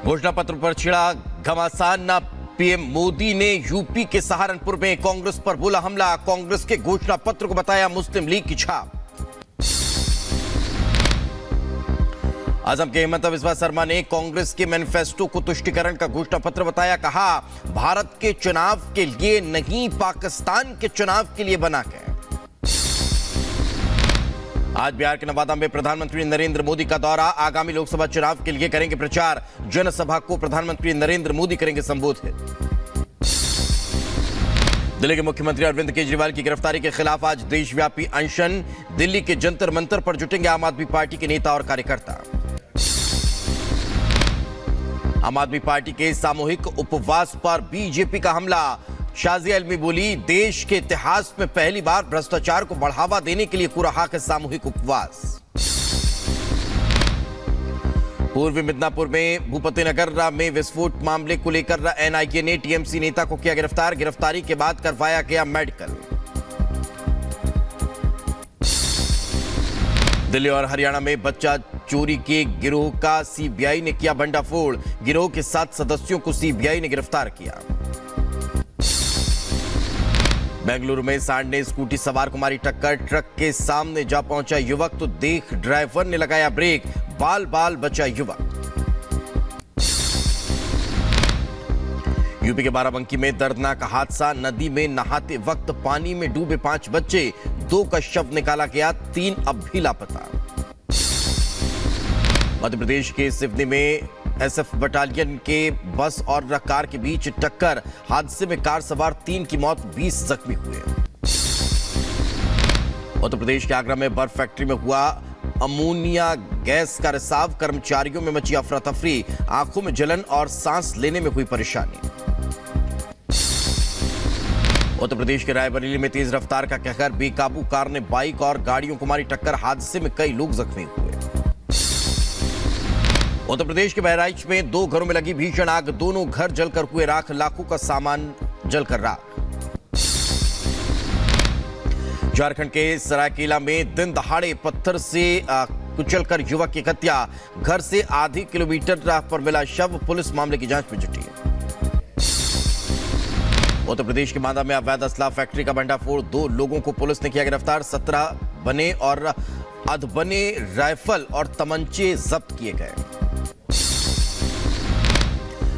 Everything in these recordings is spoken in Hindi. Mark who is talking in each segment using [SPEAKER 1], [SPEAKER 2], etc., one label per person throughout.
[SPEAKER 1] घोषणा पत्र पर छिड़ा घमासान। पीएम मोदी ने यूपी के सहारनपुर में कांग्रेस पर बोला हमला। कांग्रेस के घोषणा पत्र को बताया मुस्लिम लीग की छाप। आजम के हेमंत बिस्वा शर्मा ने कांग्रेस के मैनिफेस्टो को तुष्टिकरण का घोषणा पत्र बताया। कहा, भारत के चुनाव के लिए नहीं, पाकिस्तान के चुनाव के लिए बना के। आज बिहार के नवादा में प्रधानमंत्री नरेंद्र मोदी का दौरा। आगामी लोकसभा चुनाव के लिए करेंगे प्रचार। जनसभा को प्रधानमंत्री नरेंद्र मोदी करेंगे संबोधित। दिल्ली के मुख्यमंत्री अरविंद केजरीवाल की गिरफ्तारी के खिलाफ आज देशव्यापी अनशन। दिल्ली के जंतर मंतर पर जुटेंगे आम आदमी पार्टी के नेता और कार्यकर्ता। आम आदमी पार्टी के सामूहिक उपवास पर बीजेपी का हमला। शाजिया इल्मी बोली, देश के इतिहास में पहली बार भ्रष्टाचार को बढ़ावा देने के लिए कुराहा के सामूहिक उपवास। पूर्वी मिदनापुर में भूपतिनगर में विस्फोट मामले को लेकर एनआईए ने टीएमसी नेता को किया गिरफ्तार। गिरफ्तारी के बाद करवाया गया मेडिकल। दिल्ली और हरियाणा में बच्चा चोरी के गिरोह का सीबीआई ने किया भंडाफोड़। गिरोह के 7 सदस्यों को सीबीआई ने गिरफ्तार किया। बेंगलुरु में सांड ने स्कूटी सवार को मारी टक्कर। ट्रक के सामने जा पहुंचा युवक तो देख ड्राइवर ने लगाया ब्रेक। बाल बाल बचा युवक। यूपी के बाराबंकी में दर्दनाक हादसा। नदी में नहाते वक्त पानी में डूबे 5 बच्चे। 2 का शव निकाला गया, 3 अब भी लापता। मध्य प्रदेश के सिवनी में एसएफ बटालियन के बस और कार के बीच टक्कर। हादसे में कार सवार 3 की मौत, 20 जख्मी हुए। उत्तर प्रदेश के आगरा में बर्फ फैक्ट्री में हुआ अमोनिया गैस का रिसाव। कर्मचारियों में मची अफरा तफरी। आंखों में जलन और सांस लेने में हुई परेशानी। उत्तर प्रदेश के रायबरेली में तेज रफ्तार का कहर। बेकाबू कार ने बाइक और गाड़ियों को मारी टक्कर। हादसे में कई लोग जख्मी हुए। उत्तर प्रदेश के बहराइच में 2 घरों में लगी भीषण आग। दोनों घर जलकर हुए राख। लाखों का सामान जलकर राख। झारखंड के सरायकेला में दिन दहाड़े पत्थर से कुचलकर युवक की हत्या। घर से आधे किलोमीटर राह पर मिला शव। पुलिस मामले की जांच में जुटी। उत्तर प्रदेश के बांदा में अवैध असला फैक्ट्री का भंडाफोड़। 2 लोगों को पुलिस ने किया गिरफ्तार। 17 बने और अधबने राइफल और तमंचे जब्त किए गए।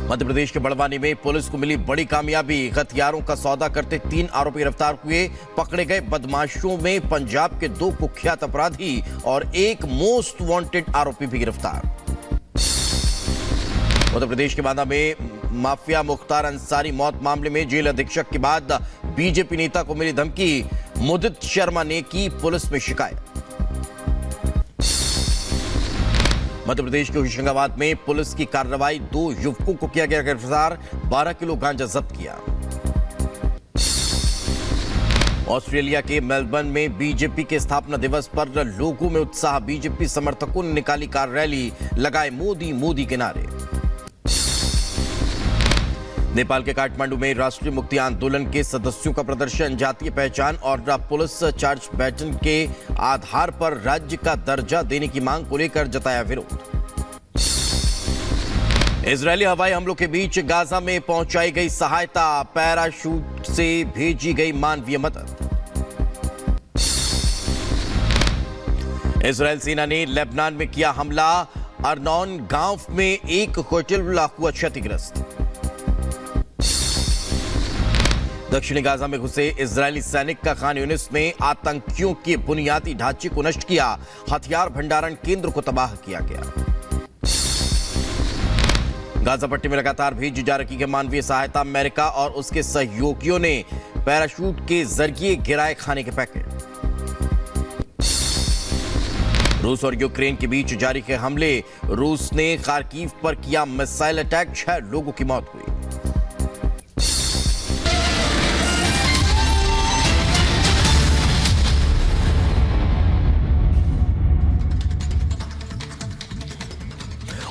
[SPEAKER 1] मध्य प्रदेश के बड़वानी में पुलिस को मिली बड़ी कामयाबी। हथियारों का सौदा करते 3 आरोपी गिरफ्तार हुए। पकड़े गए बदमाशों में पंजाब के 2 कुख्यात अपराधी और 1 मोस्ट वांटेड आरोपी भी गिरफ्तार। उत्तर प्रदेश के बांदा में माफिया मुख्तार अंसारी मौत मामले में जेल अधीक्षक के बाद बीजेपी नेता को मिली धमकी। मुदित शर्मा ने की पुलिस में शिकायत। मध्य प्रदेश के होशंगाबाद में पुलिस की कार्रवाई। 2 युवकों को किया गया गिरफ्तार। 12 किलो गांजा जब्त किया। ऑस्ट्रेलिया के मेलबर्न में बीजेपी के स्थापना दिवस पर लोगों में उत्साह। बीजेपी समर्थकों ने निकाली कार रैली। लगाए मोदी मोदी के नारे। नेपाल के काठमांडू में राष्ट्रीय मुक्ति आंदोलन के सदस्यों का प्रदर्शन। जातीय पहचान और पुलिस चार्ज बैटन के आधार पर राज्य का दर्जा देने की मांग को लेकर जताया विरोध। इजरायली हवाई हमलों के बीच गाजा में पहुंचाई गई सहायता। पैराशूट से भेजी गई मानवीय मदद। इजरायल सेना ने लेबनान में किया हमला। अर्नौन गांव में एक होटल हुआ क्षतिग्रस्त। दक्षिणी गाजा में घुसे इजरायली सैनिक का खान यूनिस में आतंकियों के बुनियादी ढांचे को नष्ट किया। हथियार भंडारण केंद्र को तबाह किया गया। गाजा पट्टी में लगातार भेजी जा रही है मानवीय सहायता। अमेरिका और उसके सहयोगियों ने पैराशूट के जरिए गिराए खाने के पैकेट। रूस और यूक्रेन के बीच जारी के हमले। रूस ने खार्किव पर किया मिसाइल अटैक। 6 लोगों की मौत हुई।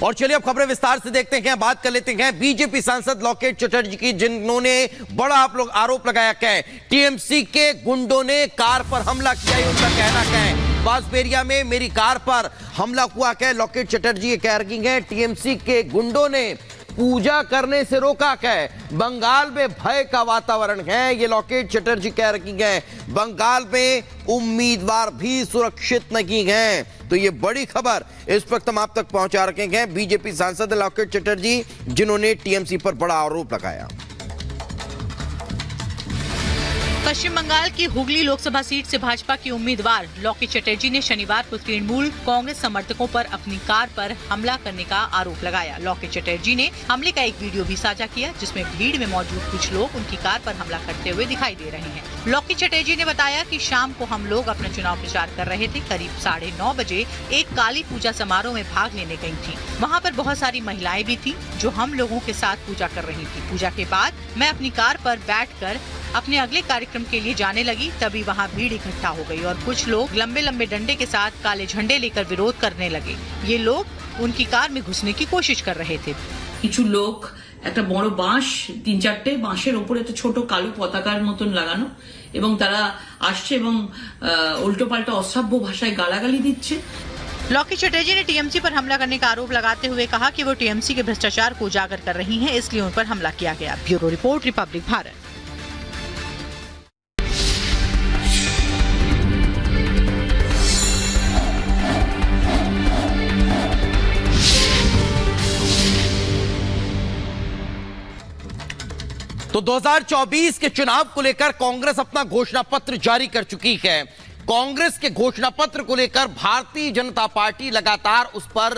[SPEAKER 1] और चलिए अब खबरें विस्तार से देखते हैं। बात कर लेते हैं बीजेपी सांसद लॉकेट चटर्जी की, जिन्होंने बड़ा आप लोग आरोप लगाया। क्या है, टीएमसी के गुंडों ने कार पर हमला किया, उनका कहना क्या है। बांसबेरिया में मेरी कार पर हमला हुआ क्या? लॉकेट चटर्जी कह रही हैं टीएमसी के गुंडों ने पूजा करने से रोका क्या? बंगाल में भय का वातावरण है, ये लॉकेट चटर्जी कह रही हैं। बंगाल में उम्मीदवार भी सुरक्षित नहीं हैं। तो ये बड़ी खबर इस वक्त हम आप तक पहुंचा रखे हैं। बीजेपी सांसद लॉकेट चटर्जी जिन्होंने टीएमसी पर बड़ा आरोप लगाया।
[SPEAKER 2] पश्चिम बंगाल की हुगली लोकसभा सीट से भाजपा के उम्मीदवार लॉकेट चटर्जी ने शनिवार को तृणमूल कांग्रेस समर्थकों पर अपनी कार पर हमला करने का आरोप लगाया। लॉकेट चटर्जी ने हमले का एक वीडियो भी साझा किया, जिसमें भीड़ में मौजूद कुछ लोग उनकी कार पर हमला करते हुए दिखाई दे रहे हैं। लॉकेट चटर्जी ने बताया कि शाम को हम लोग अपना चुनाव प्रचार कर रहे थे। करीब 9:30 बजे एक काली पूजा समारोह में भाग लेने गई थी। वहाँ पर बहुत सारी महिलाएं भी थी जो हम लोगों के साथ पूजा कर रही थी। पूजा के बाद मैं अपनी कार पर बैठकर अपने अगले कार्यक्रम के लिए जाने लगी, तभी वहाँ भीड़ इकट्ठा हो गई और कुछ लोग लंबे लंबे डंडे के साथ काले झंडे लेकर विरोध करने लगे। ये लोग उनकी कार में घुसने की कोशिश कर रहे थे।
[SPEAKER 3] কিছু লোক একটা বড় বাঁশ 3-4টে বাঁশের উপরে একটা ছোট কালো পতাকার মতন লাগানো এবং তারা আসছে এবং উল্টোপাল্টা অসভ্য ভাষায় গালাগালি দিচ্ছে।
[SPEAKER 2] लॉकेट चटर्जी ने टीएमसी पर हमला करने का आरोप लगाते हुए कहा कि वो टीएमसी के भ्रष्टाचार को उजागर कर रही हैं, इसलिए उन पर हमला किया गया। Bureau report, Republic Bharat.
[SPEAKER 1] तो 2024 के चुनाव को लेकर कांग्रेस अपना घोषणा पत्र जारी कर चुकी है। कांग्रेस के घोषणा पत्र को लेकर भारतीय जनता पार्टी लगातार उस पर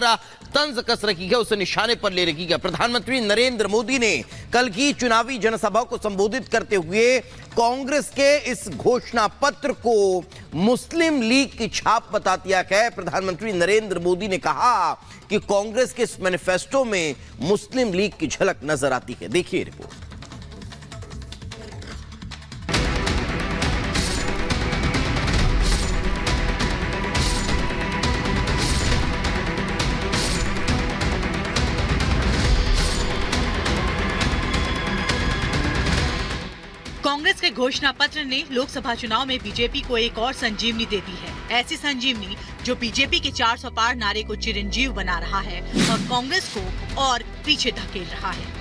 [SPEAKER 1] तंज कस रही है, उसे निशाने पर ले रही है। प्रधानमंत्री नरेंद्र मोदी ने कल की चुनावी जनसभा को संबोधित करते हुए कांग्रेस के इस घोषणा पत्र को मुस्लिम लीग की छाप बता दिया है। प्रधानमंत्री नरेंद्र मोदी ने कहा कि कांग्रेस के इस मैनिफेस्टो में मुस्लिम लीग की झलक नजर आती है। देखिए रिपोर्ट।
[SPEAKER 2] कांग्रेस के घोषणा पत्र ने लोकसभा चुनाव में बीजेपी को एक और संजीवनी दे दी है। ऐसी संजीवनी जो बीजेपी के 400 पार नारे को चिरंजीव बना रहा है और कांग्रेस को और पीछे धकेल रहा है।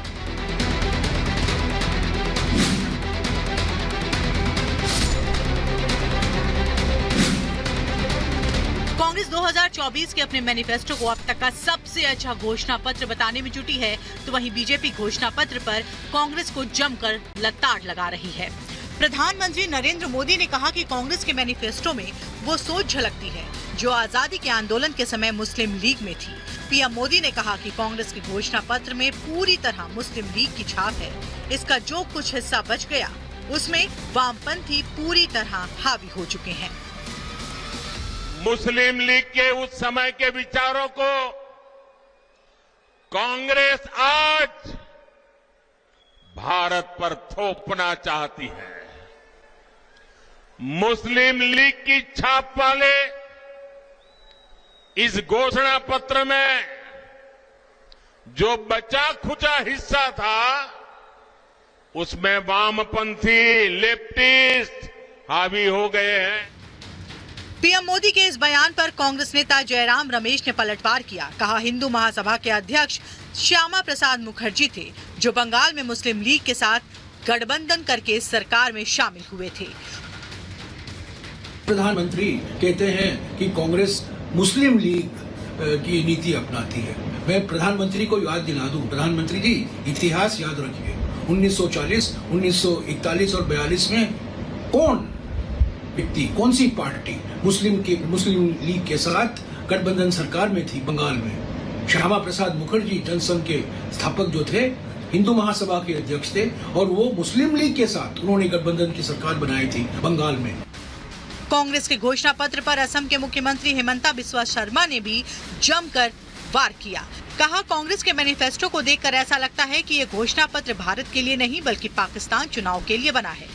[SPEAKER 2] कांग्रेस 2024 के अपने मैनिफेस्टो को अब तक का सबसे अच्छा घोषणा पत्र बताने में जुटी है, तो वहीं बीजेपी घोषणा पत्र पर कांग्रेस को जमकर लताड़ लगा रही है। प्रधानमंत्री नरेंद्र मोदी ने कहा कि कांग्रेस के मैनिफेस्टो में वो सोच झलकती है जो आजादी के आंदोलन के समय मुस्लिम लीग में थी। पीएम मोदी ने कहा कि कांग्रेस के घोषणा पत्र में पूरी तरह मुस्लिम लीग की छाप है। इसका जो कुछ हिस्सा बच गया उसमें वामपंथी पूरी तरह हावी हो चुके हैं।
[SPEAKER 4] मुस्लिम लीग के उस समय के विचारों को कांग्रेस आज भारत पर थोपना चाहती है। मुस्लिम लीग की छाप वाले इस घोषणा पत्र में जो बचा खुचा हिस्सा था उसमें वामपंथी लेफ्टिस्ट हावी हो गए हैं।
[SPEAKER 2] पीएम मोदी के इस बयान पर कांग्रेस नेता जयराम रमेश ने पलटवार किया। कहा हिंदू महासभा के अध्यक्ष श्यामा प्रसाद मुखर्जी थे जो बंगाल में मुस्लिम लीग के साथ गठबंधन करके सरकार में शामिल हुए थे।
[SPEAKER 5] प्रधानमंत्री कहते हैं कि कांग्रेस मुस्लिम लीग की नीति अपनाती है। मैं प्रधानमंत्री को याद दिला दूं, प्रधानमंत्री जी इतिहास याद रखिए। 1940, 1941 और 42 में कौन व्यक्ति, कौन सी पार्टी मुस्लिम लीग के साथ गठबंधन सरकार में थी बंगाल में? श्यामा प्रसाद मुखर्जी जनसंघ के स्थापक जो थे, हिंदू महासभा के अध्यक्ष थे और वो मुस्लिम लीग के साथ उन्होंने गठबंधन की सरकार बनाई थी बंगाल में।
[SPEAKER 2] कांग्रेस के घोषणा पत्र पर असम के मुख्यमंत्री हेमंता बिस्वा शर्मा ने भी जमकर वार किया। कहा कांग्रेस के मैनिफेस्टो को देखकर ऐसा लगता है कि ये घोषणा पत्र भारत के लिए नहीं बल्कि पाकिस्तान चुनाव के लिए बना है।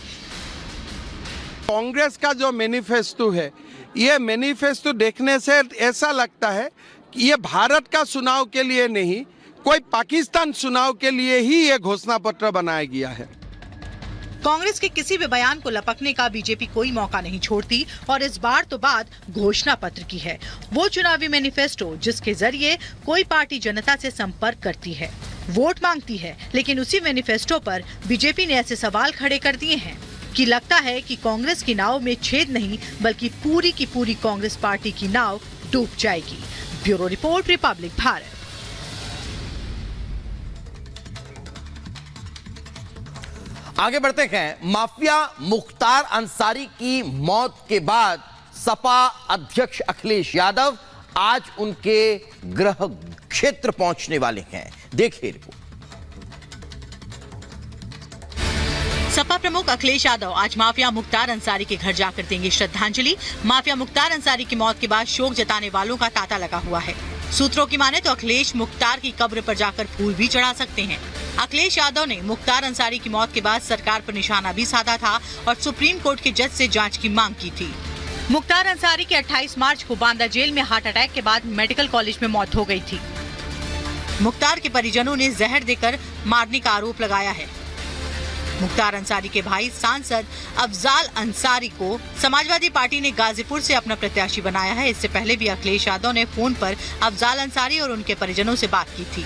[SPEAKER 6] कांग्रेस का जो मैनिफेस्टो है, ये मैनिफेस्टो देखने से ऐसा लगता है कि ये भारत का चुनाव के लिए नहीं, कोई पाकिस्तान चुनाव के लिए ही ये घोषणा पत्र बनाया गया है।
[SPEAKER 2] कांग्रेस के किसी भी बयान को लपकने का बीजेपी कोई मौका नहीं छोड़ती और इस बार तो बात घोषणा पत्र की है, वो चुनावी मैनिफेस्टो जिसके जरिए कोई पार्टी जनता से संपर्क करती है, वोट मांगती है। लेकिन उसी मैनिफेस्टो पर बीजेपी ने ऐसे सवाल खड़े कर दिए हैं कि लगता है कि कांग्रेस की नाव में छेद नहीं बल्कि पूरी की पूरी कांग्रेस पार्टी की नाव डूब जाएगी। Bureau report, Republic Bharat.
[SPEAKER 1] आगे बढ़ते हैं। माफिया मुख्तार अंसारी की मौत के बाद सपा अध्यक्ष अखिलेश यादव आज उनके गृह क्षेत्र पहुंचने वाले हैं। देखिए रिपोर्ट।
[SPEAKER 2] सपा प्रमुख अखिलेश यादव आज माफिया मुख्तार अंसारी के घर जाकर देंगे श्रद्धांजलि। माफिया मुख्तार अंसारी की मौत के बाद शोक जताने वालों का तांता लगा हुआ है। सूत्रों की माने तो अखिलेश मुख्तार की कब्र पर जाकर फूल भी चढ़ा सकते हैं। अखिलेश यादव ने मुख्तार अंसारी की मौत के बाद सरकार पर निशाना भी साधा था और सुप्रीम कोर्ट के जज से जांच की मांग की थी। मुख्तार अंसारी की 28 मार्च को बांदा जेल में हार्ट अटैक के बाद मेडिकल कॉलेज में मौत हो गई थी। मुख्तार के परिजनों ने जहर देकर मारने का आरोप लगाया है। मुख्तार अंसारी के भाई सांसद अफजाल अंसारी को समाजवादी पार्टी ने गाजीपुर से अपना प्रत्याशी बनाया है। इससे पहले भी अखिलेश यादव ने फोन पर अफजाल अंसारी और उनके परिजनों से बात की थी।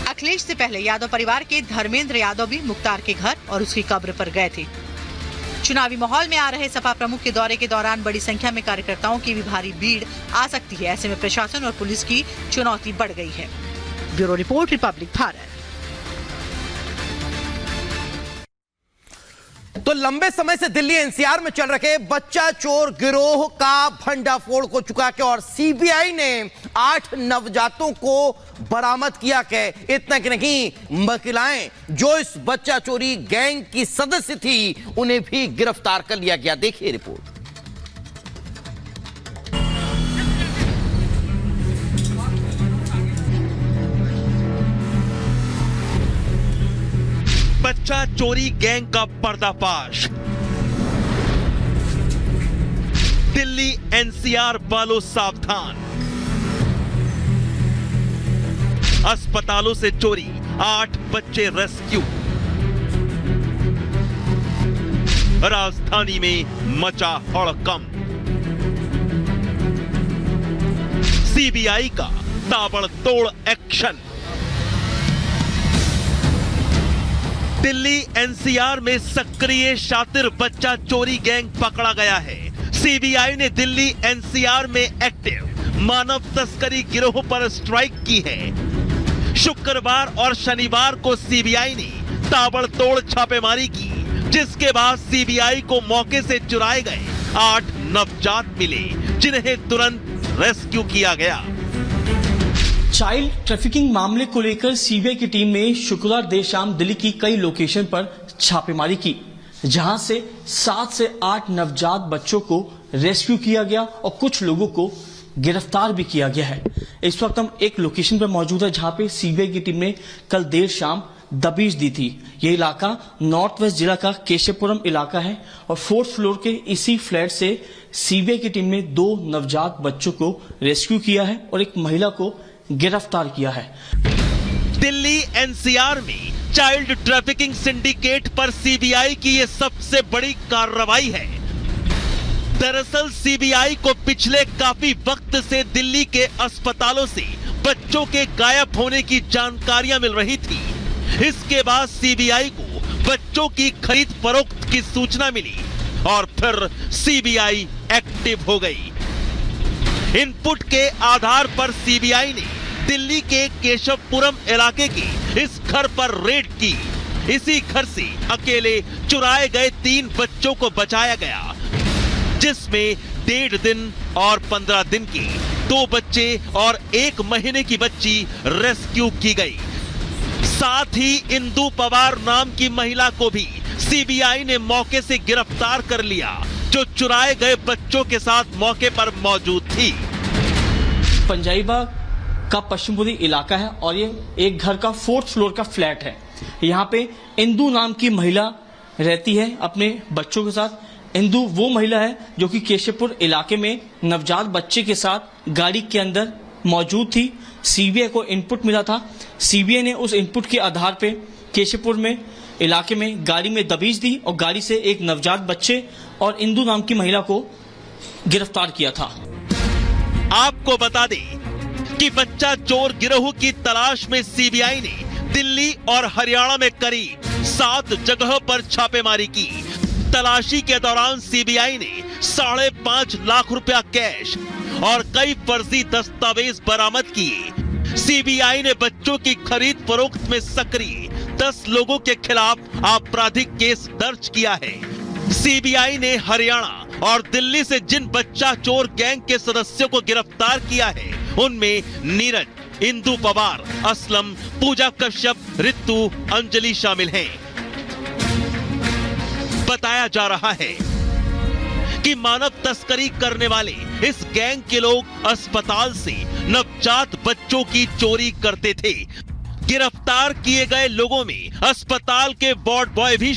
[SPEAKER 2] अखिलेश से पहले यादव परिवार के धर्मेंद्र यादव भी मुख्तार के घर और उसकी कब्र पर गए थे। चुनावी माहौल में आ रहे सपा प्रमुख के दौरे के दौरान बड़ी संख्या में कार्यकर्ताओं की भी भारी भीड़ आ सकती है। ऐसे में प्रशासन और पुलिस की चुनौती बढ़ गई है। Bureau report, Republic Bharat.
[SPEAKER 1] तो लंबे समय से दिल्ली एनसीआर में चल रहे बच्चा चोर गिरोह का भंडाफोड़ हो चुका है और सीबीआई ने 8 नवजातों को बरामद किया है। इतना कि नहीं, महिलाएं जो इस बच्चा चोरी गैंग की सदस्य थी उन्हें भी गिरफ्तार कर लिया गया। देखिए रिपोर्ट।
[SPEAKER 7] बच्चा चोरी गैंग का पर्दाफाश। दिल्ली एनसीआर वालों सावधान। अस्पतालों से चोरी 8 बच्चे रेस्क्यू। राजधानी में मचा हड़कंप। सीबीआई का ताबड़तोड़ एक्शन। दिल्ली एनसीआर में सक्रिय शातिर बच्चा चोरी गैंग पकड़ा गया है। सीबीआई ने दिल्ली एनसीआर में एक्टिव मानव तस्करी गिरोह पर स्ट्राइक की है। शुक्रवार और शनिवार को सीबीआई ने ताबड़तोड़ छापेमारी की, जिसके बाद सीबीआई को मौके से चुराए गए 8 नवजात मिले, जिन्हें तुरंत रेस्क्यू किया गया।
[SPEAKER 8] चाइल्ड ट्रैफिकिंग मामले को लेकर सीबीआई की टीम ने शुक्रवार देर शाम दिल्ली की कई लोकेशन पर छापेमारी की, जहां से 7 से 8 नवजात बच्चों को रेस्क्यू किया गया और कुछ लोगों को गिरफ्तार भी किया गया है। इस वक्त हम एक लोकेशन पर मौजूद है जहां पे सीबीआई की टीम ने कल देर शाम दबिश दी थी। ये इलाका नॉर्थ वेस्ट जिला का केशवपुरम इलाका है और 4th फ्लोर के इसी फ्लैट से सीबीआई की टीम ने 2 नवजात बच्चों को रेस्क्यू किया है और एक महिला को गिरफ्तार किया है।
[SPEAKER 7] दिल्ली एनसीआर में चाइल्ड ट्रैफिकिंग सिंडिकेट पर सीबीआई की यह सबसे बड़ी कार्रवाई है। दरअसल सीबीआई को पिछले काफी वक्त से दिल्ली के अस्पतालों से बच्चों के गायब होने की जानकारियां मिल रही थी। इसके बाद सीबीआई को बच्चों की खरीद फरोख्त की सूचना मिली और फिर सीबीआई एक्टिव हो गई। इनपुट के आधार पर सीबीआई ने दिल्ली के केशवपुरम इलाके के इस घर पर रेड की। इसी घर से अकेले चुराए गए 3 बच्चों को बचाया गया, जिसमें 1.5 दिन और 15 दिन के 2 बच्चे और 1 महीने की बच्ची रेस्क्यू की गई। साथ ही इंदु पवार नाम की महिला को भी सीबीआई ने मौके से गिरफ्तार कर लिया, जो चुराए गए बच्चों के साथ मौके पर मौजूद थी।
[SPEAKER 8] पंजाईबाग का पश्चिमी इलाका है और ये एक घर का 4th फ्लोर का फ्लैट है। यहाँ पे इंदु नाम की महिला रहती है अपने बच्चों के साथ। इंदु वो महिला है जो कि केशवपुर इलाके में नवजात बच्चे के साथ गाड़ी के अंदर मौजूद थी। सीबीआई को इनपुट मिला था। सीबीआई ने उस इनपुट के आधार पे केशवपुर में इलाके में गाड़ी में दबीज दी और गाड़ी से एक नवजात बच्चे और इंदु नाम की महिला को गिरफ्तार किया था।
[SPEAKER 7] आपको बता दें कि बच्चा चोर गिरोह की तलाश में सीबीआई ने दिल्ली और हरियाणा में करीब 7 जगह पर छापेमारी की। तलाशी के दौरान सीबीआई ने 5.5 लाख रुपया कैश और कई फर्जी दस्तावेज बरामद किए। सीबीआई ने बच्चों की खरीद फरोख्त में सक्रिय 10 लोगों के खिलाफ आपराधिक केस दर्ज किया है। सीबीआई ने हरियाणा और दिल्ली से जिन बच्चा चोर गैंग के सदस्यों को गिरफ्तार किया है उनमें नीरज, इंदु पवार, असलम, पूजा कश्यप, रितु, अंजलि शामिल हैं। बताया जा रहा है कि मानव तस्करी करने वाले इस गैंग के लोग अस्पताल से नवजात बच्चों की चोरी करते थे। गिरफ्तार किए गए लोगों में अस्पताल के वार्ड बॉय भी